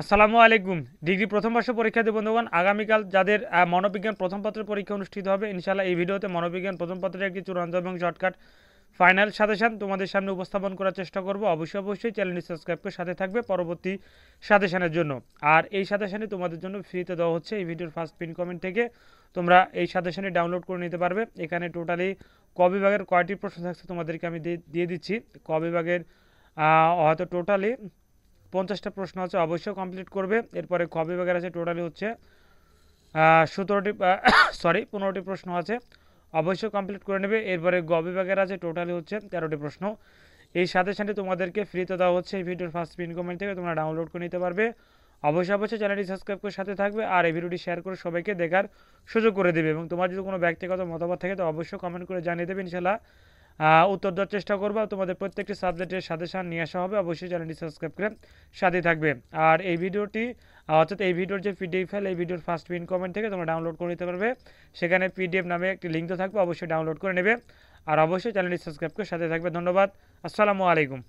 আসসালামু আলাইকুম। ডিগ্রি প্রথম বর্ষ পরীক্ষার্থী বন্ধুগণ, আগামীকাল যাদের মনোবিজ্ঞান প্রথম পত্রের পরীক্ষা অনুষ্ঠিত হবে, ইনশাআল্লাহ এই ভিডিওতে মনোবিজ্ঞান প্রথম পত্রের একটি চূড়ান্ত এবং শর্টকাট ফাইনাল সাজেশন তোমাদের সামনে উপস্থাপন করার চেষ্টা করব। অবশ্যই চ্যানেলটি সাবস্ক্রাইব করে সাথে থাকবে পরবর্তী সাজেশনের জন্য। আর এই সাজেশনটি তোমাদের জন্য ফ্রিতে দেওয়া হচ্ছে এই ভিডিওর ফার্স্ট পিন কমেন্ট থেকে। তোমরা এই সাজেশনটি ডাউনলোড করে নিতে পারবে। এখানে টোটালি ক বিভাগের কয়টি প্রশ্ন থাকছে তোমাদেরকে আমি দিয়ে দিচ্ছি। ক বিভাগের হয়তো টোটালি 50টা প্রশ্ন আছে, অবশ্যই কমপ্লিট করবে। এরপরে খ বিভাগের আছে টোটালি হচ্ছে 17টি সরি 15টি প্রশ্ন আছে, অবশ্যই কমপ্লিট করে নেবে। এরপরে গ বিভাগের আছে টোটালি হচ্ছে 13টি প্রশ্ন। এই সাজেশনটি তোমাদেরকে ফ্রিতে দেওয়া হচ্ছে এই ভিডিওর ফার্স্ট পিন কমেন্ট থেকে, তোমরা ডাউনলোড করে নিতে পারবে। অবশ্যই চ্যানেলটি সাবস্ক্রাইব করে সাথে থাকবে আর এই ভিডিওটি শেয়ার করে সবাইকে দেখার সুযোগ করে দেবে। এবং তোমার যদি কোনো ব্যক্তিগত মতামত থাকে তো অবশ্যই কমেন্ট করে জানিয়ে দেবে, ইনশাআল্লাহ উত্তর দেওয়ার চেষ্টা করবো। তোমাদের প্রত্যেকটি সাবজেক্টের সাজেশন নিয়ে আসা হবে, অবশ্যই চ্যানেলটি সাবস্ক্রাইব করে সাথে থাকবে। আর এই ভিডিওটি অর্থাৎ এই ভিডিওর যে পিডিএফ ফাইল, এই ভিডিওর ফার্স্ট পিন কমেন্ট থেকে তোমরা ডাউনলোড করে নিতে পারবে। সেখানে পিডিএফ নামে একটি লিঙ্ক তো থাকবে, অবশ্যই ডাউনলোড করে নেবে। আর অবশ্যই চ্যানেলটি সাবস্ক্রাইব করে সাথে থাকবে। ধন্যবাদ। আসসালামু আলাইকুম।